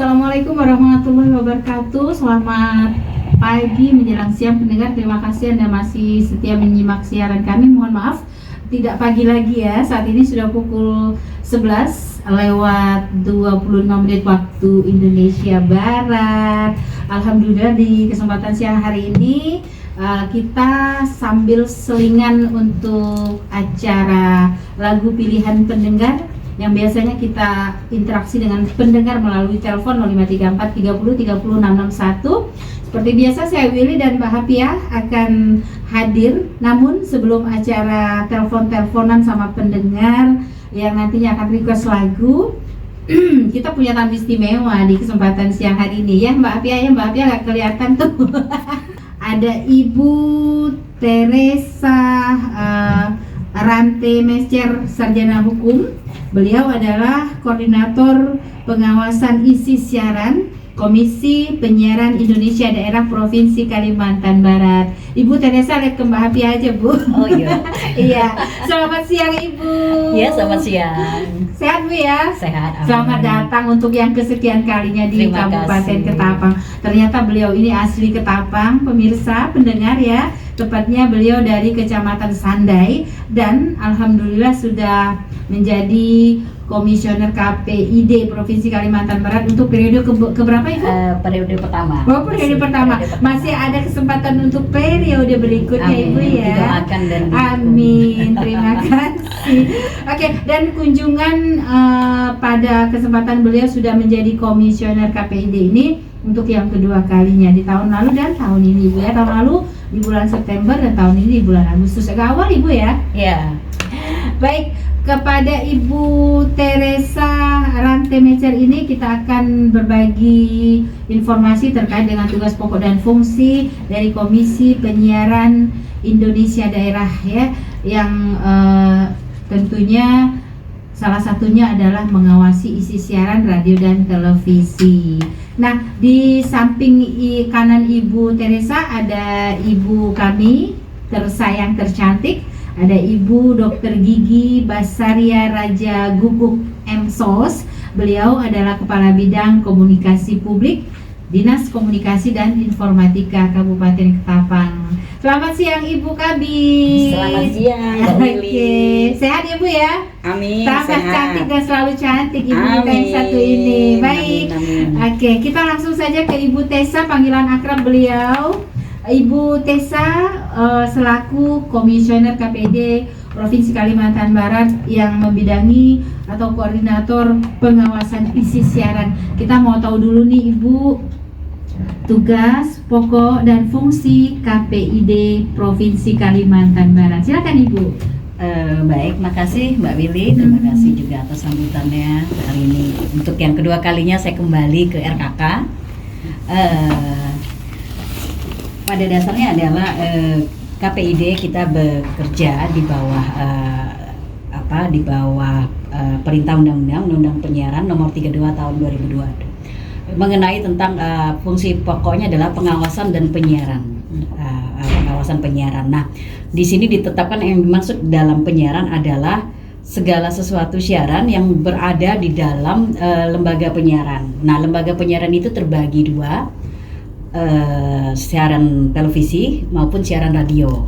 Assalamualaikum warahmatullahi wabarakatuh. Selamat pagi menjelang siang pendengar. Terima kasih Anda masih setia menyimak siaran kami. Mohon maaf tidak pagi lagi ya. Saat ini sudah pukul 11 lewat 25 menit waktu Indonesia Barat. Alhamdulillah di kesempatan siang hari ini kita sambil selingan untuk acara lagu pilihan pendengar yang biasanya kita interaksi dengan pendengar melalui telepon 0534 30 30 661. Seperti biasa saya Willy dan Mbak Hapia akan hadir. Namun sebelum acara telepon-teleponan sama pendengar yang nantinya akan request lagu, kita punya tamu istimewa di kesempatan siang hari ini ya Mbak Hapia. Ya Mbak Hapia nggak kelihatan tuh. Ada Ibu Teresa Rante Mescer, sarjana hukum. Beliau adalah koordinator pengawasan isi siaran Komisi Penyiaran Indonesia Daerah Provinsi Kalimantan Barat. Ibu Teresa, lihat ke Mbak Hapi aja Bu. Oh iya. Iya. Selamat siang Ibu. Iya, selamat siang. Sehat Bu ya? Sehat. Selamat datang untuk yang kesekian kalinya di Terima Kabupaten kasih. Ketapang. Ternyata beliau ini asli Ketapang, pemirsa, pendengar ya. Tepatnya beliau dari Kecamatan Sandai dan alhamdulillah sudah menjadi Komisioner KPID Provinsi Kalimantan Barat untuk periode keberapa Ibu? Periode pertama. Oh, periode pertama. Masih ada kesempatan untuk periode berikutnya. Amin. Ibu ya. Didoakan dan didukung. Amin. Terima kasih. Oke, dan kunjungan pada kesempatan beliau sudah menjadi Komisioner KPID ini untuk yang kedua kalinya di tahun lalu dan tahun ini Ibu ya. Tahun lalu di bulan September dan tahun ini di bulan Agustus. Agak awal Ibu ya. Iya. Baik, kepada Ibu Teresa Rante Mescer ini kita akan berbagi informasi terkait dengan tugas pokok dan fungsi dari Komisi Penyiaran Indonesia Daerah ya, yang tentunya salah satunya adalah mengawasi isi siaran radio dan televisi. Nah, di samping kanan Ibu Teresa ada ibu kami tersayang tercantik, ada Ibu Dr. Gigi Basaria Raja Guguk MSOS. Beliau adalah Kepala Bidang Komunikasi Publik Dinas Komunikasi dan Informatika Kabupaten Ketapang. Selamat siang Ibu Kabis. Selamat siang, Mbak Willy. Oke, sehat ya Bu ya? Amin. Sangat sehat. cantik dan selalu cantik Ibu kita yang satu ini. Baik. Amin. Oke, kita langsung saja ke Ibu Tessa, panggilan akrab beliau. Ibu Tessa selaku Komisioner KPID Provinsi Kalimantan Barat yang membidangi atau koordinator pengawasan isi siaran. Kita mau tahu dulu nih Ibu, tugas pokok dan fungsi KPID Provinsi Kalimantan Barat. Silakan Ibu. Baik, makasih Mbak Willy. Terima kasih juga atas sambutannya hari ini. Untuk yang kedua kalinya saya kembali ke RKK. Pada dasarnya adalah KPID kita bekerja di bawah Perintah Undang-Undang Penyiaran Nomor 32 Tahun 2002 mengenai tentang fungsi pokoknya adalah pengawasan dan penyiaran. Pengawasan penyiaran. Nah, di sini ditetapkan yang dimaksud dalam penyiaran adalah segala sesuatu siaran yang berada di dalam lembaga penyiaran. Nah, lembaga penyiaran itu terbagi dua. Siaran televisi maupun siaran radio.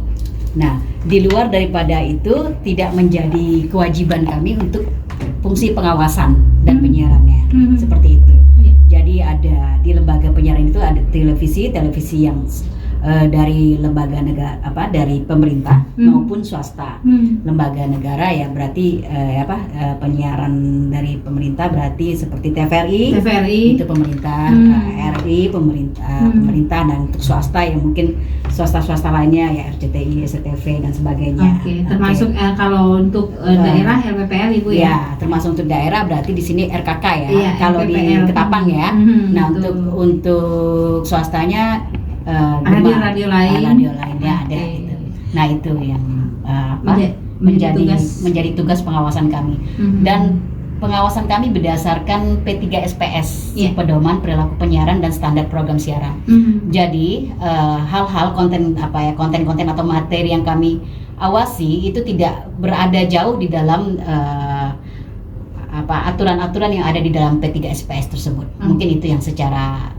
Nah, di luar daripada itu tidak menjadi kewajiban kami untuk fungsi pengawasan dan penyiarannya. Seperti itu. Jadi ada di lembaga penyiaran itu ada televisi yang dari lembaga negara dari pemerintah maupun swasta. Lembaga negara ya berarti penyiaran dari pemerintah berarti seperti TVRI itu pemerintah, RI pemerintah, dan untuk swasta yang mungkin swasta lainnya ya RCTI, SCTV dan sebagainya. Termasuk kalau untuk daerah LPPL Ibu ya. Ya, termasuk untuk daerah berarti di sini RKK ya. Iya, kalau LPPL. di Ketapang ya. Nah, untuk swastanya radio lain. Ya ada gitu. Nah, itu yang menjadi tugas pengawasan kami. Dan pengawasan kami berdasarkan P3SPS, Pedoman Perilaku Penyiaran dan Standar Program Siaran. Jadi hal-hal konten-konten atau materi yang kami awasi itu tidak berada jauh di dalam aturan-aturan yang ada di dalam P3SPS tersebut. Mungkin itu yang secara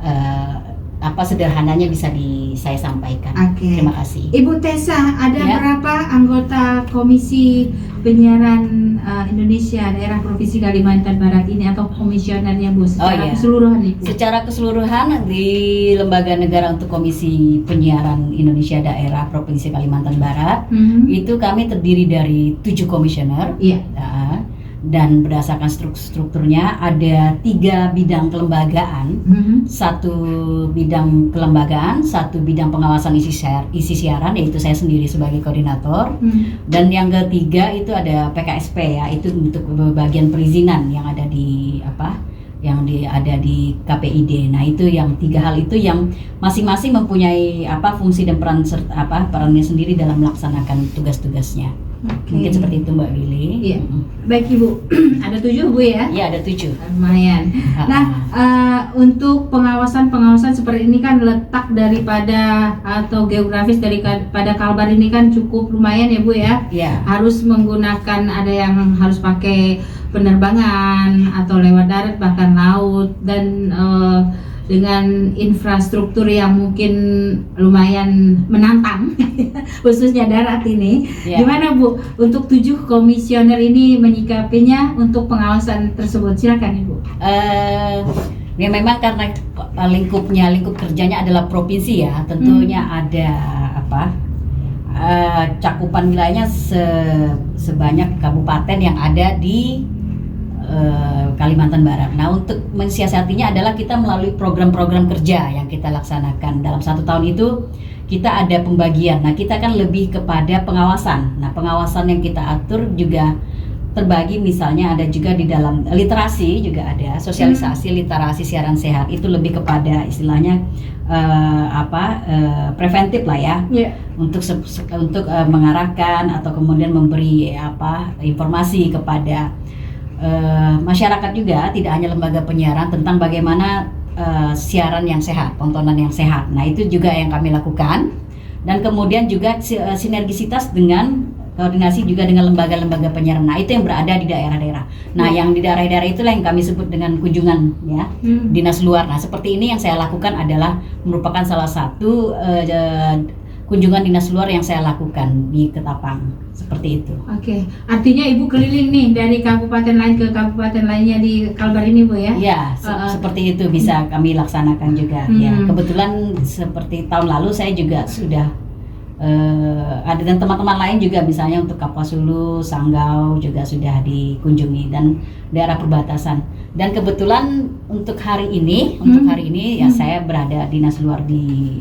sederhananya bisa saya sampaikan. Oke. Terima kasih. Ibu Tessa, ada Ya. berapa anggota Komisi Penyiaran Indonesia Daerah Provinsi Kalimantan Barat ini atau komisionernya Bu secara iya. keseluruhan Ibu? Secara keseluruhan di Lembaga Negara untuk Komisi Penyiaran Indonesia Daerah Provinsi Kalimantan Barat itu kami terdiri dari 7 komisioner. Iya. Dan berdasarkan strukturnya ada 3 bidang kelembagaan, 1 bidang kelembagaan, 1 bidang pengawasan isi siaran, yaitu saya sendiri sebagai koordinator, dan yang ketiga itu ada PKSP ya, itu untuk bagian perizinan yang ada di ada di KPID. Nah itu yang 3 hal itu yang masing-masing mempunyai fungsi dan perannya sendiri dalam melaksanakan tugas-tugasnya. Mungkin seperti itu Mbak Willy. Iya. Baik Ibu, ada 7 Bu ya? Iya ada 7. Lumayan. Nah, untuk pengawasan seperti ini kan letak daripada atau geografis daripada Kalbar ini kan cukup lumayan ya Bu ya? Iya. Harus menggunakan, ada yang harus pakai penerbangan atau lewat darat bahkan laut, dan dengan infrastruktur yang mungkin lumayan menantang khususnya darat ini. Gimana Bu untuk 7 komisioner ini menyikapinya untuk pengawasan tersebut? Silakan Ibu. Ya memang karena lingkup kerjanya adalah provinsi ya, tentunya ada cakupan wilayahnya sebanyak kabupaten yang ada di Kalimantan Barat. Nah untuk mensiasatinya adalah kita melalui program-program kerja yang kita laksanakan dalam 1 tahun itu. Kita ada pembagian. Nah kita kan lebih kepada pengawasan. Nah pengawasan yang kita atur juga terbagi, misalnya ada juga di dalam literasi juga ada sosialisasi literasi siaran sehat, itu lebih kepada istilahnya preventif lah ya. Untuk mengarahkan atau kemudian memberi informasi kepada masyarakat juga, tidak hanya lembaga penyiaran, tentang bagaimana siaran yang sehat, tontonan yang sehat. Nah itu juga yang kami lakukan, dan kemudian juga sinergisitas dengan koordinasi juga dengan lembaga-lembaga penyiaran. Nah itu yang berada di daerah-daerah. Nah yang di daerah-daerah itulah yang kami sebut dengan kunjungan ya, dinas luar. Nah seperti ini yang saya lakukan adalah merupakan salah satu kunjungan dinas luar yang saya lakukan di Ketapang, seperti itu. Oke, artinya Ibu keliling nih dari kabupaten lain ke kabupaten lainnya di Kalbar ini Bu ya? Ya, seperti itu bisa kami laksanakan juga. Ya, kebetulan seperti tahun lalu saya juga sudah ada, dan teman-teman lain juga, misalnya untuk Kapuas Hulu, Sanggau juga sudah dikunjungi, dan daerah perbatasan. Dan kebetulan untuk hari ini ya saya berada dinas luar di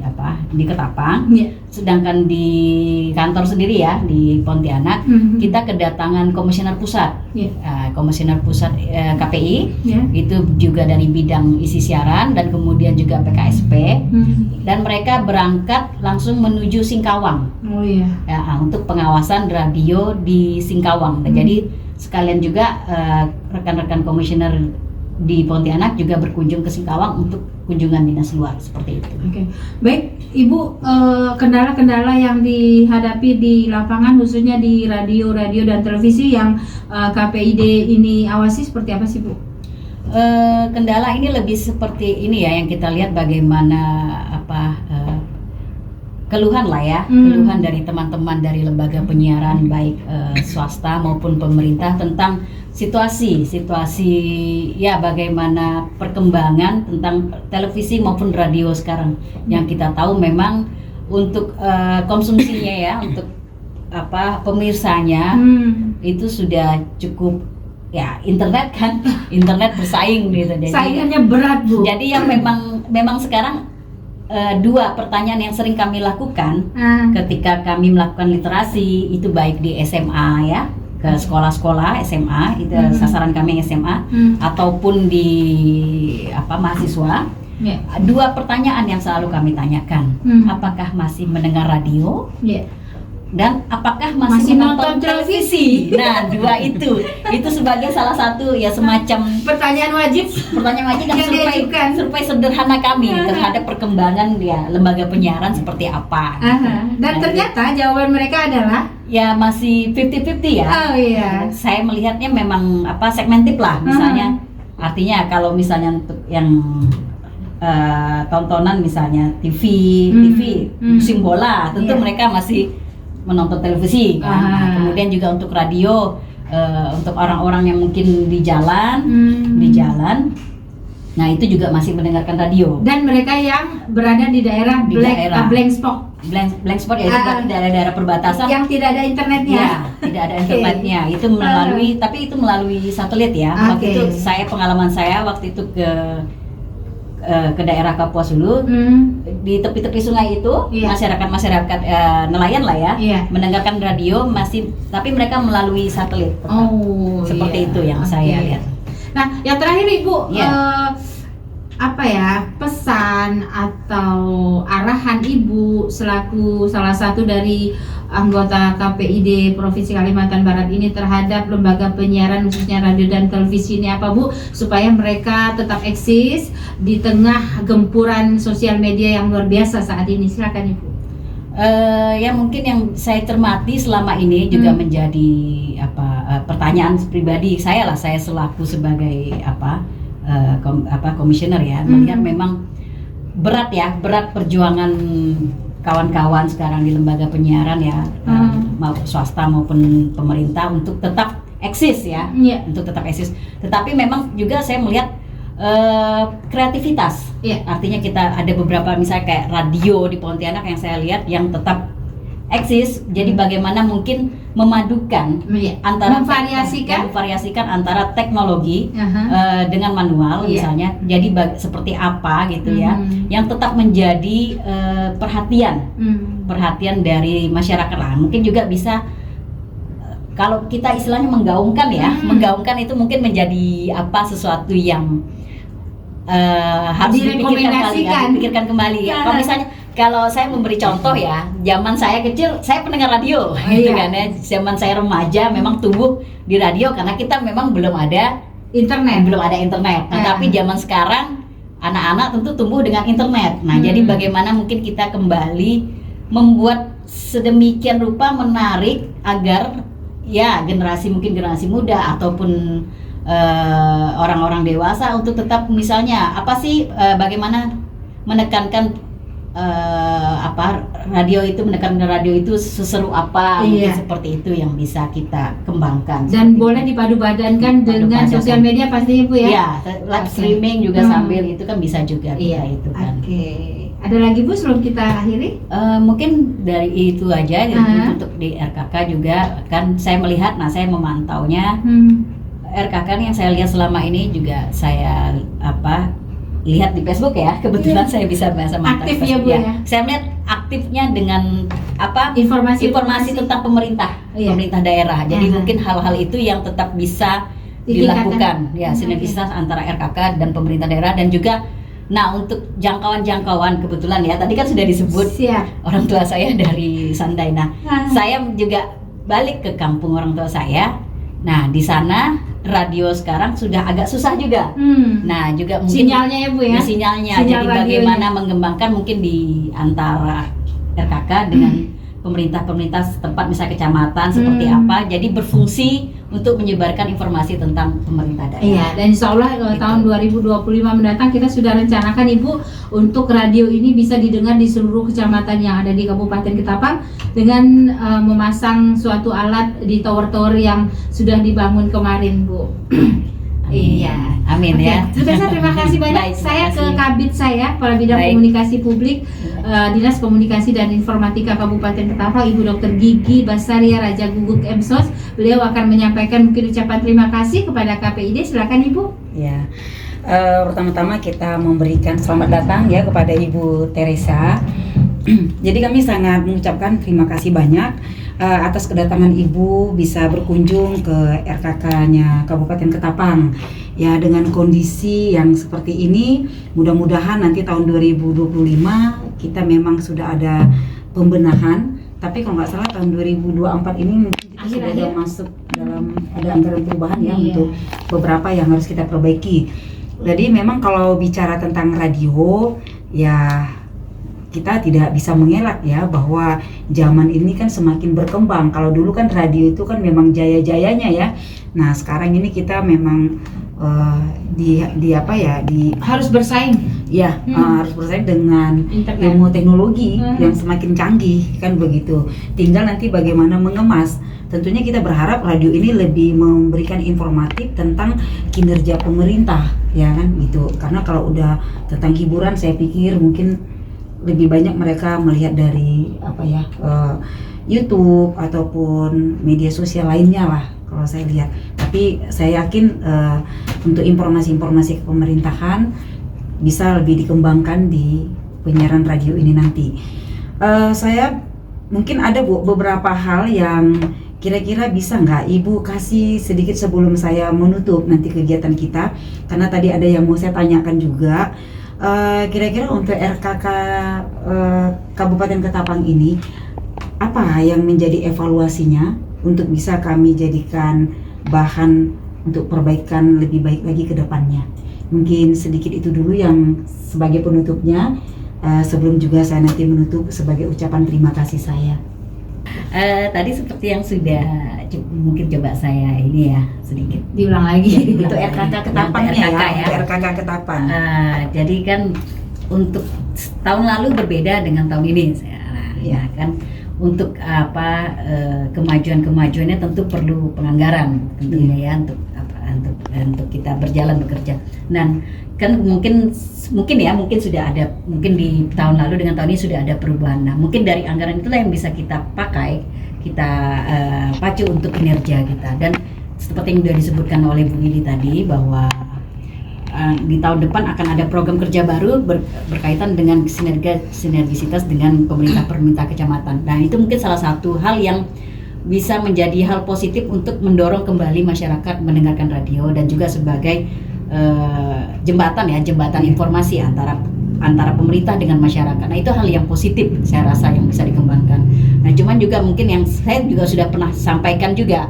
Ketapang. Sedangkan di kantor sendiri ya di Pontianak kita kedatangan komisioner pusat. Komisioner pusat KPI itu juga dari bidang isi siaran dan kemudian juga PKSP, dan mereka berangkat langsung menuju Singkawang. Untuk pengawasan radio di Singkawang. Jadi sekalian juga rekan-rekan komisioner di Pontianak juga berkunjung ke Singkawang untuk kunjungan dinas luar, seperti itu. Oke, baik Ibu, kendala-kendala yang dihadapi di lapangan khususnya di radio dan televisi yang KPID ini awasi seperti apa sih Bu? Kendala ini lebih seperti ini ya, yang kita lihat bagaimana keluhan lah ya, keluhan dari teman-teman dari lembaga penyiaran baik swasta maupun pemerintah tentang situasi ya, bagaimana perkembangan tentang televisi maupun radio sekarang, yang kita tahu memang untuk konsumsinya ya, untuk pemirsanya itu sudah cukup ya, internet bersaing gitu. Jadi saingannya berat Bu. Jadi yang memang sekarang 2 pertanyaan yang sering kami lakukan ketika kami melakukan literasi itu, baik di SMA ya, ke sekolah-sekolah SMA, itu sasaran kami SMA, ataupun di mahasiswa. 2 pertanyaan yang selalu kami tanyakan, apakah masih mendengar radio? dan apakah masih menonton televisi? Nah, dua itu sebagai salah satu ya semacam pertanyaan wajib dan survei sederhana kami terhadap perkembangan ya lembaga penyiaran seperti apa. Dan ternyata jawaban mereka adalah ya masih 50-50 ya. Oh iya. Saya melihatnya memang segmentif lah, misalnya artinya kalau misalnya untuk yang tontonan misalnya TV musim bola, tentu mereka masih menonton televisi kan. Nah, kemudian juga untuk radio, untuk orang-orang yang mungkin di jalan, nah itu juga masih mendengarkan radio. Dan mereka yang berada di daerah blank spot ya, itu berarti daerah-daerah perbatasan yang tidak ada internetnya. Ya, tidak ada internetnya. Itu melalui satelit ya. Waktu itu pengalaman saya waktu itu ke daerah Kapuas dulu, di tepi-tepi sungai itu masyarakat nelayan lah ya, mendengarkan radio tapi mereka melalui satelit. Seperti itu yang saya lihat. Nah, yang terakhir Ibu, pesan atau arahan Ibu selaku salah satu dari anggota KPID Provinsi Kalimantan Barat ini terhadap lembaga penyiaran khususnya radio dan televisi ini apa Bu, supaya mereka tetap eksis di tengah gempuran sosial media yang luar biasa saat ini? Silakan Ibu. Ya mungkin yang saya cermati selama ini juga menjadi pertanyaan pribadi saya selaku sebagai komisioner ya, melihat memang berat perjuangan kawan-kawan sekarang di lembaga penyiaran ya, maupun swasta maupun pemerintah untuk tetap eksis ya, untuk tetap eksis. Tetapi memang juga saya melihat kreativitas. Artinya kita ada beberapa misalnya kayak radio di Pontianak yang saya lihat yang tetap eksis. Jadi bagaimana mungkin memadukan antara memvariasikan antara teknologi dengan manual misalnya. Jadi seperti apa gitu ya, yang tetap menjadi perhatian dari masyarakat lah. Mungkin juga bisa kalau kita istilahnya menggaungkan ya, menggaungkan itu mungkin menjadi sesuatu yang harus dipikirkan kembali. Kalau misalnya kalau saya memberi contoh ya, zaman saya kecil saya pendengar radio, gitu kan ya. Zaman saya remaja memang tumbuh di radio karena kita memang belum ada internet. Nah, tapi zaman sekarang anak-anak tentu tumbuh dengan internet. Nah, jadi bagaimana mungkin kita kembali membuat sedemikian rupa menarik agar ya generasi muda ataupun orang-orang dewasa untuk tetap misalnya bagaimana menekankan menekan radio itu seseru apa, mungkin seperti itu yang bisa kita kembangkan. Dan boleh dipadu-padankan dengan sosial media pastinya Bu ya. Iya, live streaming juga sambil itu kan bisa juga itu kan. Ada lagi Bu sebelum kita akhiri? Mungkin dari itu aja untuk di RKK juga kan saya melihat, saya memantaunya RKK yang saya lihat selama ini juga saya lihat di Facebook ya, kebetulan saya bisa bahasa aktif ya Bu ya. Saya melihat aktifnya dengan informasi tentang pemerintah daerah. Jadi mungkin hal-hal itu yang tetap bisa dilakukan ya, sinergitas antara RKK dan pemerintah daerah. Dan juga untuk jangkauan kebetulan ya, tadi kan sudah disebut orang tua saya dari Sandai. Saya juga balik ke kampung orang tua saya. Nah, di sana radio sekarang sudah agak susah juga. Nah, juga mungkin sinyalnya ya Bu ya. Sinyalnya. Jadi bagaimana mengembangkan mungkin di antara RKK dengan pemerintah setempat, misalnya kecamatan seperti apa. Jadi berfungsi untuk menyebarkan informasi tentang pemerintah daerah. Iya, dan insya Allah tahun 2025 mendatang kita sudah rencanakan Ibu untuk radio ini bisa didengar di seluruh kecamatan yang ada di Kabupaten Ketapang dengan memasang suatu alat di tower-tower yang sudah dibangun kemarin Bu. Iya, amin ya. Terima kasih banyak. Saya ke Kabid saya, Kepala Bidang Komunikasi Publik, Dinas Komunikasi dan Informatika Kabupaten Ketapang, Ibu Dr. Gigi Basaria Raja Guguk Emsos. Beliau akan menyampaikan mungkin ucapan terima kasih kepada KPID. Silakan Ibu. Ya, pertama-tama kita memberikan selamat datang ya kepada Ibu Teresa. Jadi kami sangat mengucapkan terima kasih banyak atas kedatangan Ibu bisa berkunjung ke RKK-nya Kabupaten Ketapang. Ya, dengan kondisi yang seperti ini, mudah-mudahan nanti tahun 2025 kita memang sudah ada pembenahan. Tapi kalau nggak salah tahun 2024 ini mungkin kita sudah ada masuk dalam ada anggaran perubahan ya untuk beberapa yang harus kita perbaiki. Jadi memang kalau bicara tentang radio ya kita tidak bisa mengelak ya bahwa zaman ini kan semakin berkembang. Kalau dulu kan radio itu kan memang jaya-jayanya ya. Nah sekarang ini kita memang harus bersaing. Ya, harus bersaing dengan internet, ilmu teknologi yang semakin canggih kan begitu. Tinggal nanti bagaimana mengemas. Tentunya kita berharap radio ini lebih memberikan informatif tentang kinerja pemerintah, ya kan gitu. Karena kalau udah tentang hiburan, saya pikir mungkin lebih banyak mereka melihat dari YouTube ataupun media sosial lainnya lah kalau saya lihat. Tapi saya yakin untuk informasi-informasi kepemerintahan bisa lebih dikembangkan di penyiaran radio ini nanti. Saya mungkin ada beberapa hal yang kira-kira bisa nggak Ibu kasih sedikit sebelum saya menutup nanti kegiatan kita, karena tadi ada yang mau saya tanyakan juga. Kira-kira untuk RKK Kabupaten Ketapang ini apa yang menjadi evaluasinya untuk bisa kami jadikan bahan untuk perbaikan lebih baik lagi ke depannya. Mungkin sedikit itu dulu yang sebagai penutupnya, sebelum juga saya nanti menutup sebagai ucapan terima kasih saya. Tadi seperti yang sudah mungkin coba saya ini ya sedikit Diulang lagi. Untuk RKK Ketapangnya ya, untuk RKK Ketapang. Jadi kan untuk tahun lalu berbeda dengan tahun ini, ya kan. Untuk kemajuannya tentu perlu penganggaran tentunya ya untuk kita berjalan bekerja. Dan kan mungkin sudah ada, mungkin di tahun lalu dengan tahun ini sudah ada perubahan. Nah mungkin dari anggaran itulah yang bisa kita pakai, kita pacu untuk kinerja kita. Dan seperti yang sudah disebutkan oleh Bu Lili tadi bahwa di tahun depan akan ada program kerja baru berkaitan dengan sinergisitas dengan pemerintah kecamatan. Nah itu mungkin salah satu hal yang bisa menjadi hal positif untuk mendorong kembali masyarakat mendengarkan radio, dan juga sebagai jembatan informasi antara pemerintah dengan masyarakat. Nah itu hal yang positif saya rasa yang bisa dikembangkan. Nah cuman juga mungkin yang saya juga sudah pernah sampaikan juga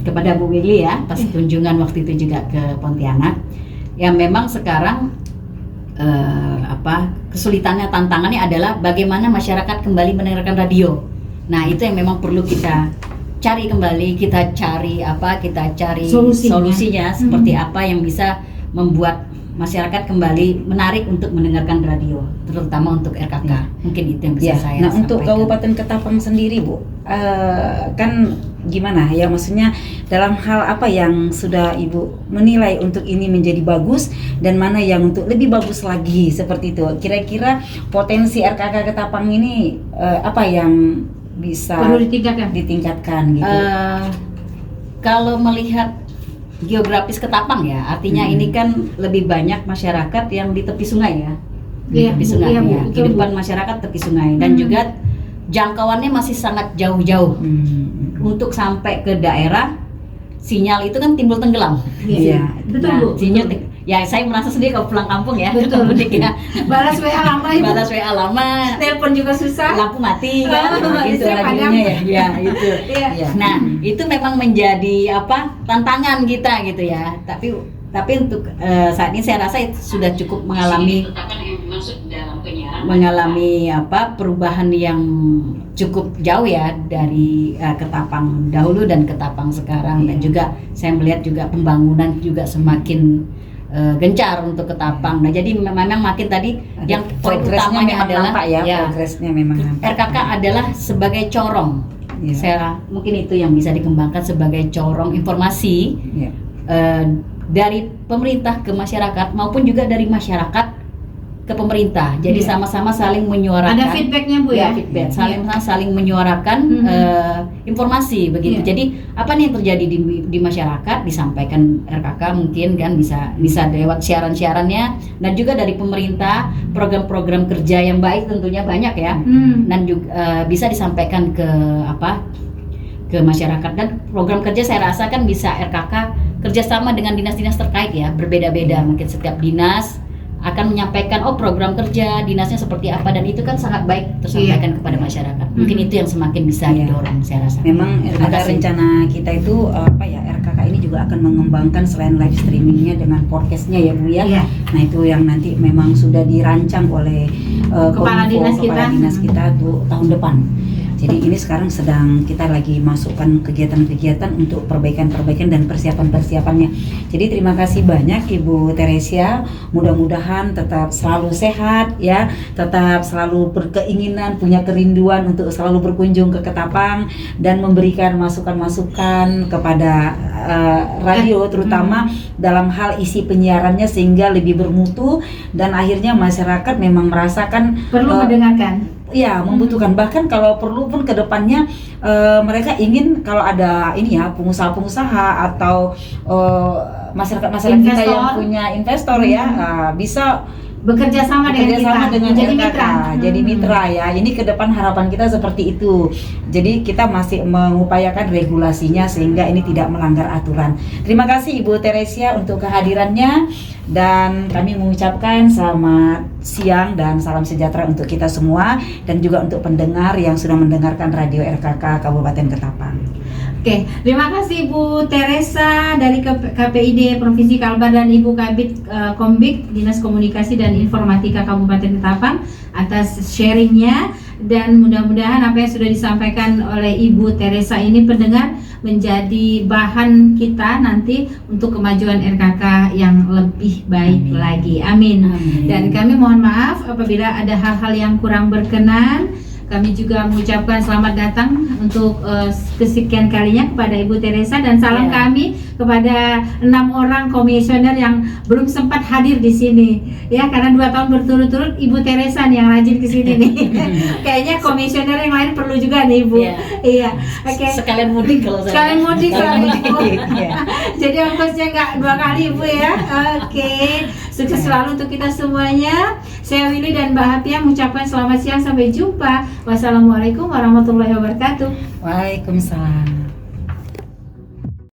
kepada Bu Willy ya pas kunjungan waktu itu juga ke Pontianak, ya memang sekarang kesulitannya, tantangannya adalah bagaimana masyarakat kembali mendengarkan radio. Nah itu yang memang perlu kita cari kembali, kita cari solusinya seperti apa yang bisa membuat masyarakat kembali menarik untuk mendengarkan radio, terutama untuk RKK. Mungkin itu yang bisa saya sampaikan. Untuk Kabupaten Ketapang sendiri Bu, kan gimana ya, maksudnya dalam hal apa yang sudah Ibu menilai untuk ini menjadi bagus dan mana yang untuk lebih bagus lagi seperti itu. Kira-kira potensi RKK Ketapang ini apa yang bisa perlu ditingkatkan gitu? Kalau melihat geografis Ketapang ya, artinya ini kan lebih banyak masyarakat yang di tepi sungai ya, tepi sungai ya, kehidupan masyarakat tepi sungai, dan juga jangkauannya masih sangat jauh-jauh. Untuk sampai ke daerah, sinyal itu kan timbul tenggelam. Iya, betul Bu. Sinyal, ya saya merasa sendiri kalau pulang kampung ya, betul. Mudik ya. Balas WA lama Ibu. Balas WA lama. Telepon juga susah. Lampu mati kan, gitu radionya ya. Ya itu. Nah itu memang menjadi tantangan kita gitu ya. Tapi untuk saat ini saya rasa itu sudah cukup mengalami perubahan yang cukup jauh ya dari Ketapang dahulu dan Ketapang sekarang. Dan juga saya melihat juga pembangunan juga semakin gencar untuk Ketapang. Nah jadi memang makin tadi yang poin utamanya adalah progresnya memang nampak. RKK adalah sebagai corong. Saya mungkin itu yang bisa dikembangkan sebagai corong informasi dari pemerintah ke masyarakat maupun juga dari masyarakat ke pemerintah. Jadi sama-sama saling menyuarakan. Ada feedbacknya Bu ya? Feedback. Saling menyuarakan informasi begitu. Jadi apa nih yang terjadi di masyarakat disampaikan RKK mungkin kan bisa lewat siaran-siarannya, dan juga dari pemerintah program-program kerja yang baik tentunya banyak ya. Dan juga bisa disampaikan ke masyarakat, dan program kerja saya rasa kan bisa RKK kerjasama dengan dinas-dinas terkait ya, berbeda-beda mungkin setiap dinas akan menyampaikan program kerja dinasnya seperti apa, dan itu kan sangat baik tersampaikan kepada masyarakat. Mungkin itu yang semakin bisa didorong saya rasa. Memang ada rencana kita itu RKK ini juga akan mengembangkan selain live streamingnya dengan podcastnya ya Bu ya. Nah itu yang nanti memang sudah dirancang oleh Kepala dinas kita tuh tahun depan. Jadi ini sekarang sedang kita lagi masukkan kegiatan-kegiatan untuk perbaikan-perbaikan dan persiapan-persiapannya. Jadi terima kasih banyak Ibu Teresia. Mudah-mudahan tetap selalu sehat ya, tetap selalu berkeinginan, punya kerinduan untuk selalu berkunjung ke Ketapang dan memberikan masukan-masukan kepada radio, terutama dalam hal isi penyiarannya sehingga lebih bermutu dan akhirnya masyarakat memang merasakan perlu mendengarkan. Ya, membutuhkan. Bahkan kalau perlu pun ke depannya mereka ingin kalau ada ini ya pengusaha-pengusaha atau masyarakat-masyarakat kita yang punya investor ya bisa bekerja sama dengan jadi RKK, mitra. Jadi mitra ya. Ini ke depan harapan kita seperti itu. Jadi kita masih mengupayakan regulasinya sehingga ini tidak melanggar aturan. Terima kasih Ibu Teresia untuk kehadirannya dan kami mengucapkan selamat siang dan salam sejahtera untuk kita semua dan juga untuk pendengar yang sudah mendengarkan Radio RKK Kabupaten Ketapang. Oke, terima kasih Bu Teresa dari KPID Provinsi Kalbar dan Ibu Kabid Kombik Dinas Komunikasi dan Informatika Kabupaten Ketapang atas sharingnya, dan mudah-mudahan apa yang sudah disampaikan oleh Ibu Teresa ini pendengar menjadi bahan kita nanti untuk kemajuan RKK yang lebih baik lagi. Amin. Dan kami mohon maaf apabila ada hal-hal yang kurang berkenan. Kami juga mengucapkan selamat datang untuk kesekian kalinya kepada Ibu Teresa dan salam kami kepada 6 orang komisioner yang belum sempat hadir di sini ya, karena 2 tahun berturut-turut Ibu Teresa nih yang rajin ke sini nih. Kayaknya komisioner yang lain perlu juga nih Ibu. Iya. Oke. Sekalian mudik kalau saya. Sekalian mudik. Jadi ongkosnya nggak 2 kali Ibu ya. Oke. Sukses selalu untuk kita semuanya. Saya Willy dan Mbak Hapia mengucapkan selamat siang, sampai jumpa. Wassalamualaikum warahmatullahi wabarakatuh. Waalaikumsalam.